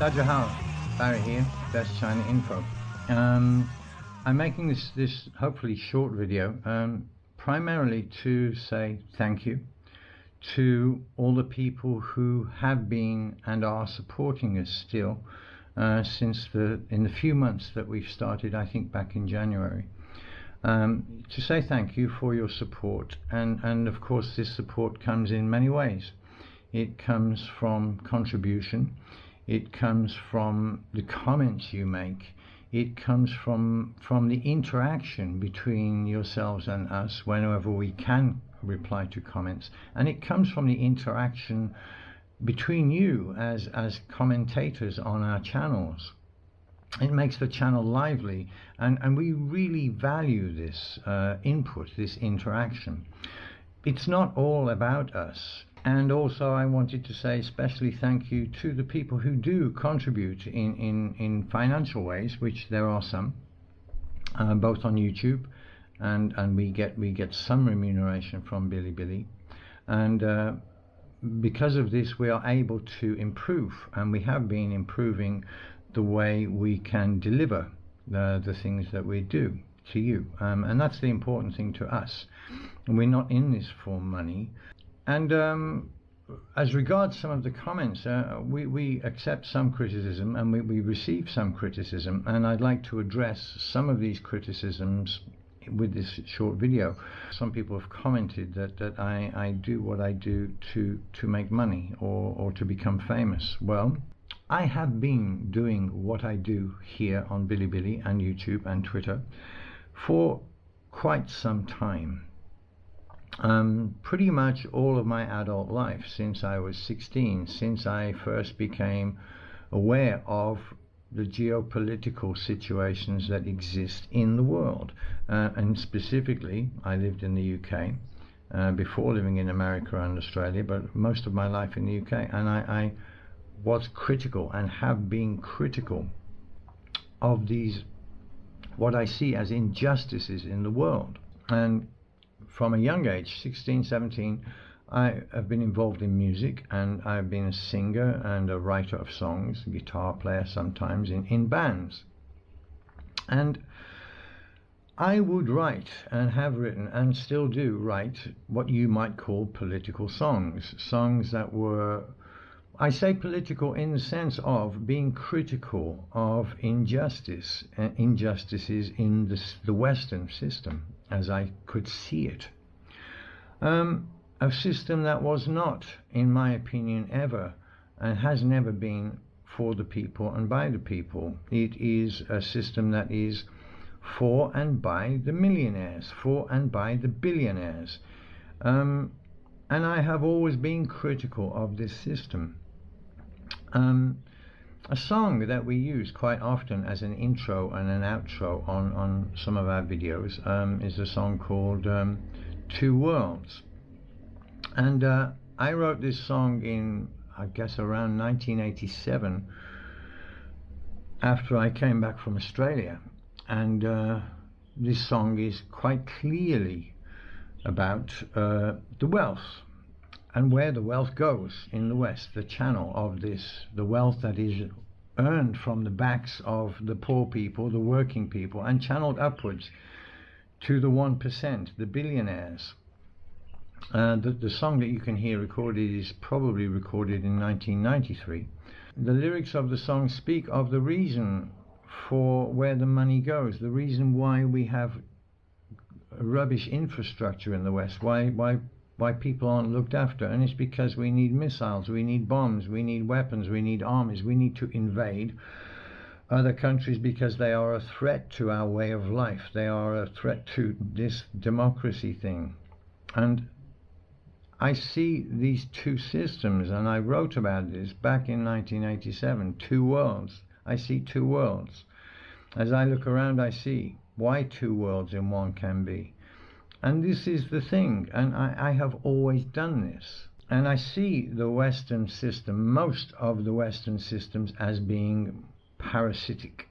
大家好, Barry here, Best China Info. I'm making this hopefully short video primarily to say thank you to all the people who have been and are supporting us still since in the few months that we've started, I think back in January. To say thank you for your support, and of course this support comes in many ways. It comes from contribution, it comes from the comments you make, it comes from the interaction between yourselves and us whenever we can reply to comments, and it comes from the interaction between you as commentators on our channels. It makes the channel lively, and we really value this input, this interaction. It's not all about us. And also I wanted to say especially thank you to the people who do contribute in financial ways, which there are some, both on YouTube, and we get some remuneration from Bilibili, and because of this we are able to improve, and we have been improving the way we can deliver the things that we do to you, and that's the important thing to us. And we're not in this for money. And as regards some of the comments, we accept some criticism, and we receive some criticism, and I'd like to address some of these criticisms with this short video. Some people have commented that I do what I do to make money or to become famous. Well, I have been doing what I do here on Bilibili and YouTube and Twitter for quite some time. Pretty much all of my adult life, since I was 16, since I first became aware of the geopolitical situations that exist in the world, and specifically I lived in the UK before living in America and Australia, but most of my life in the UK, and I was critical and have been critical of these, what I see as injustices in the world. And from a young age, 16, 17, I have been involved in music, and I've been a singer and a writer of songs, a guitar player sometimes in bands. And I would write and have written and still do write what you might call political songs. Songs that were, I say political in the sense of being critical of injustices in the Western system, as I could see it. A system that was not, in my opinion, ever and has never been for the people and by the people. It is a system that is for and by the millionaires, for and by the billionaires. And I have always been critical of this system. A song that we use quite often as an intro and an outro on some of our videos is a song called Two Worlds. And I wrote this song in, I guess, around 1987 after I came back from Australia. And this song is quite clearly about the wealth and where the wealth goes in the West, the channel of this, the wealth that is earned from the backs of the poor people, the working people, and channeled upwards to the 1%, the billionaires. The song that you can hear recorded is probably recorded in 1993. The lyrics of the song speak of the reason for where the money goes, the reason why we have rubbish infrastructure in the West, why people aren't looked after, and it's because we need missiles, we need bombs, we need weapons, we need armies, we need to invade other countries because they are a threat to our way of life, they are a threat to this democracy thing. And I see these two systems, and I wrote about this back in 1987, two worlds. I see two worlds. As I look around, I see why two worlds in one can be. And this is the thing, and I have always done this. And I see the Western system, most of the Western systems, as being parasitic.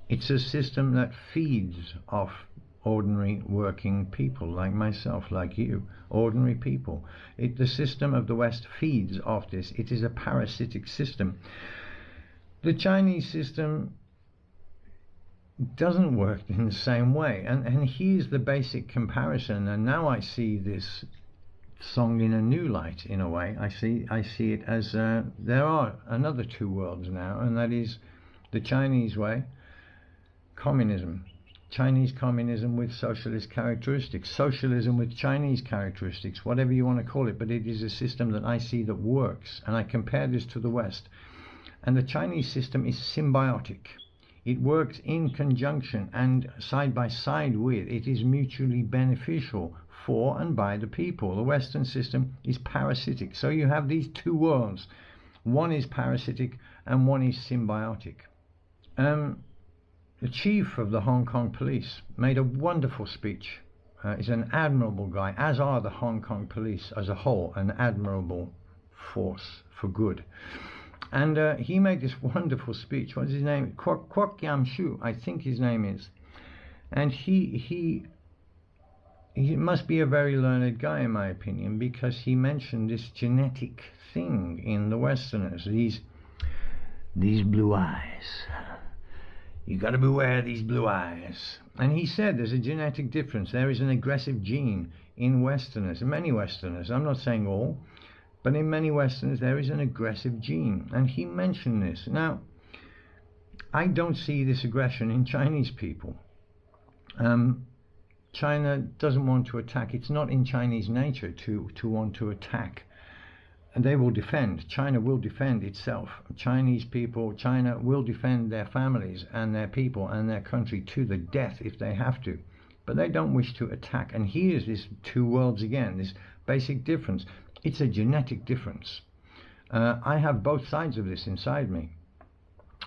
It's a system that feeds off ordinary working people like myself, like you, ordinary people. The system of the West feeds off this. It is a parasitic system. The Chinese system doesn't work in the same way, and here's the basic comparison. And now I see this song in a new light, in a way. I see it as there are another two worlds now, and that is the Chinese way, communism, Chinese communism with socialist characteristics, socialism with Chinese characteristics, whatever you want to call it, but it is a system that I see that works, and I compare this to the West. And the Chinese system is symbiotic. It works in conjunction and side by side with, it is mutually beneficial for and by the people. The Western system is parasitic. So you have these two worlds. One is parasitic and one is symbiotic. The chief of the Hong Kong police made a wonderful speech. He's an admirable guy, as are the Hong Kong police as a whole, an admirable force for good. And he made this wonderful speech. What's his name? Kwok Yam Shu, I think his name is. And he must be a very learned guy, in my opinion, because he mentioned this genetic thing in the Westerners, these blue eyes. You got to beware of these blue eyes. And he said there's a genetic difference. There is an aggressive gene in Westerners, many Westerners. I'm not saying all, but in many Westerners there is an aggressive gene. And he mentioned this. Now, I don't see this aggression in Chinese people. China doesn't want to attack. It's not in Chinese nature to want to attack. And they will defend. China will defend itself. Chinese people, China will defend their families and their people and their country to the death if they have to. But they don't wish to attack. And here's this two worlds again, this basic difference. It's a genetic difference. I have both sides of this inside me.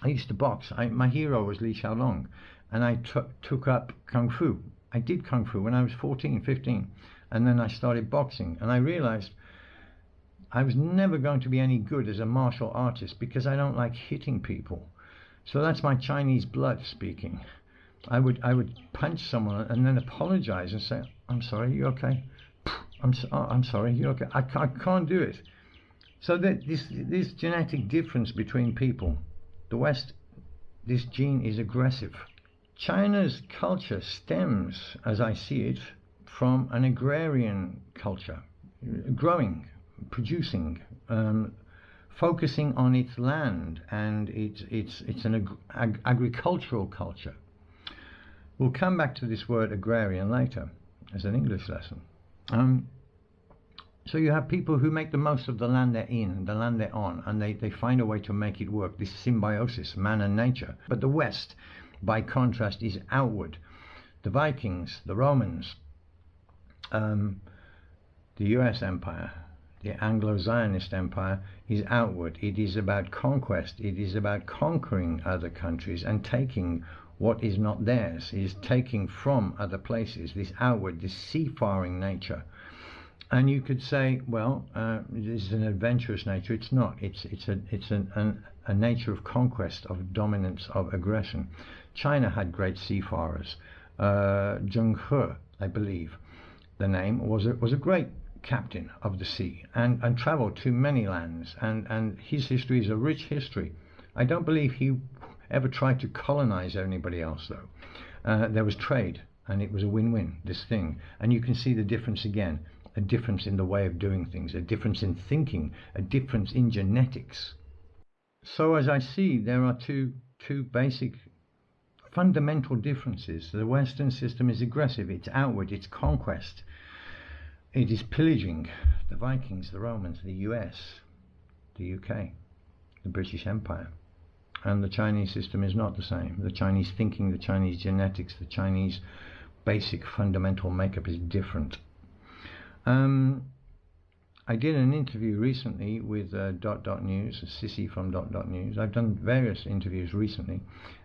I used to box. My hero was Li Xiaolong. And I took up Kung Fu. I did Kung Fu when I was 14, 15. And then I started boxing. And I realized I was never going to be any good as a martial artist because I don't like hitting people. So that's my Chinese blood speaking. I would punch someone and then apologize and say, I'm sorry, you okay? I'm sorry, you okay? I can't do it. So that this genetic difference between people, the West, this gene is aggressive. China's culture stems, as I see it, from an agrarian culture, growing, producing, focusing on its land, and it's an agricultural culture. We'll come back to this word agrarian later as an English lesson. So you have people who make the most of the land they're in, the land they're on, and they find a way to make it work, this symbiosis, man and nature. But the West, by contrast, is outward. The Vikings, the Romans, the US Empire, the Anglo-Zionist Empire is outward. It is about conquest. It is about conquering other countries and taking what is not theirs. It is taking from other places, this outward, this seafaring nature. And you could say, well, this is an adventurous nature. It's not. It's a nature of conquest, of dominance, of aggression. China had great seafarers. Zheng He, I believe, the name, was a great captain of the sea and traveled to many lands. And his history is a rich history. I don't believe he ever tried to colonize anybody else, though. There was trade, and it was a win-win, this thing. And you can see the difference again. A difference in the way of doing things, a difference in thinking, a difference in genetics. So as I see, there are two basic fundamental differences. The Western system is aggressive, it's outward, it's conquest, it is pillaging. The Vikings, the Romans, the US, the UK, the British Empire. And the Chinese system is not the same. The Chinese thinking, the Chinese genetics, the Chinese basic fundamental makeup is different. I did an interview recently with News, Sissy from News. I've done various interviews recently,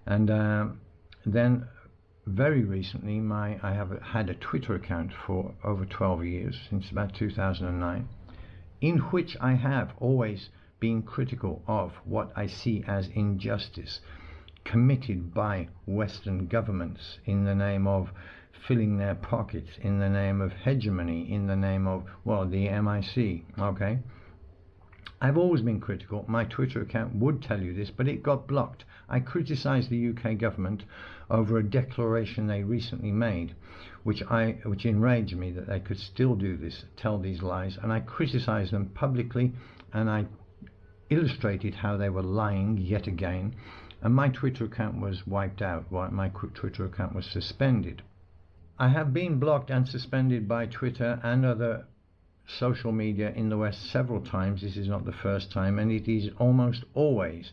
and then very recently I have had a Twitter account for over 12 years, since about 2009, in which I have always been critical of what I see as injustice committed by Western governments in the name of filling their pockets in the name of hegemony, in the name of, well, the MIC, okay? I've always been critical. My Twitter account would tell you this, but it got blocked. I criticised the UK government over a declaration they recently made, which enraged me that they could still do this, tell these lies, and I criticised them publicly, and I illustrated how they were lying yet again, and my Twitter account was wiped out. My Twitter account was suspended. I have been blocked and suspended by Twitter and other social media in the West several times. This is not the first time, and it is almost always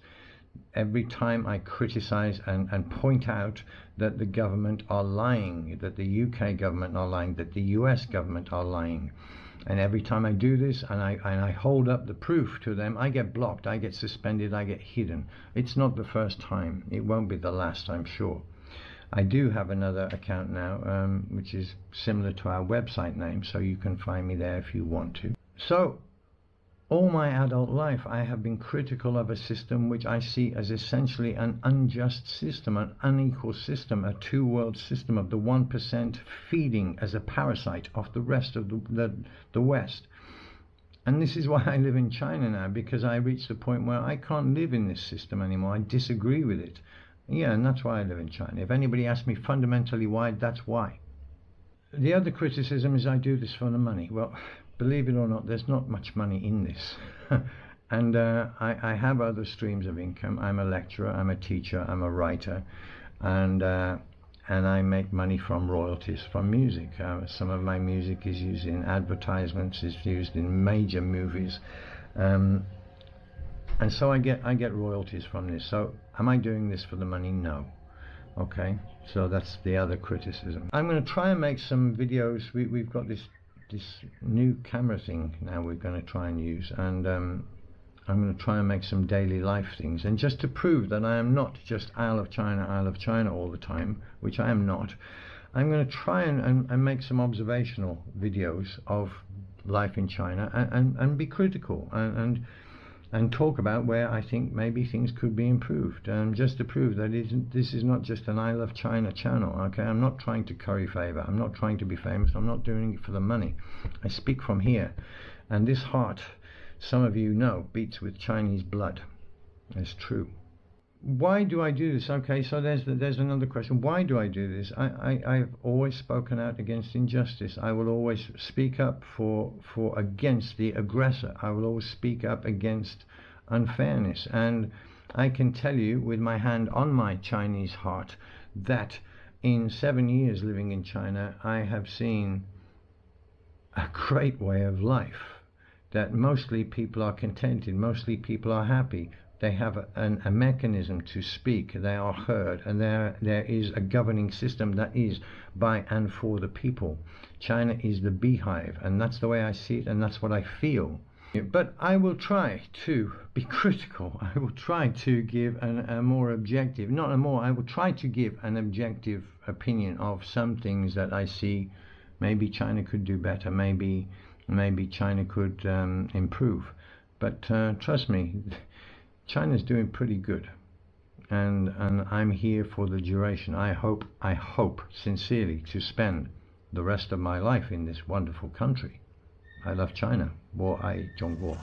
every time I criticize and point out that the government are lying, that the UK government are lying, that the US government are lying. And every time I do this and I hold up the proof to them, I get blocked, I get suspended, I get hidden. It's not the first time. It won't be the last, I'm sure. I do have another account now, which is similar to our website name, so you can find me there if you want to. So, all my adult life I have been critical of a system which I see as essentially an unjust system, an unequal system, a two-world system of the 1% feeding as a parasite off the rest of the West. And this is why I live in China now, because I reached the point where I can't live in this system anymore. I disagree with it. Yeah, and that's why I live in China. If anybody asks me fundamentally why, that's why. The other criticism is I do this for the money. Well, believe it or not, there's not much money in this. And I have other streams of income. I'm a lecturer, I'm a teacher, I'm a writer, and I make money from royalties from music. Some of my music is used in advertisements, is used in major movies. And so I get royalties from this. So am I doing this for the money? No. Okay, so that's the other criticism. I'm going to try and make some videos. We've got this new camera thing now we're going to try and use, and I'm going to try and make some daily life things, and just to prove that I am not just Isle of China all the time, which I am not. I'm going to try and make some observational videos of life in China, and be critical and talk about where I think maybe things could be improved, just to prove that this is not just an I Love China channel. Okay, I'm not trying to curry favor, I'm not trying to be famous, I'm not doing it for the money. I speak from here, and this heart, some of you know, beats with Chinese blood. It's true. Why do I do this? Okay, so there's another question. Why do I do this? I've always spoken out against injustice. I will always speak up against the aggressor. I will always speak up against unfairness. And I can tell you with my hand on my Chinese heart that in 7 years living in China, I have seen a great way of life, that mostly people are contented, mostly people are happy. They have a mechanism to speak, they are heard, and there is a governing system that is by and for the people. China is the beehive, and that's the way I see it, and that's what I feel. But I will try to be critical. I will try to give a more objective, I will try to give an objective opinion of some things that I see. Maybe China could do better, maybe China could improve. But trust me, China's doing pretty good, and I'm here for the duration. I hope sincerely to spend the rest of my life in this wonderful country. I love China. 我爱中国。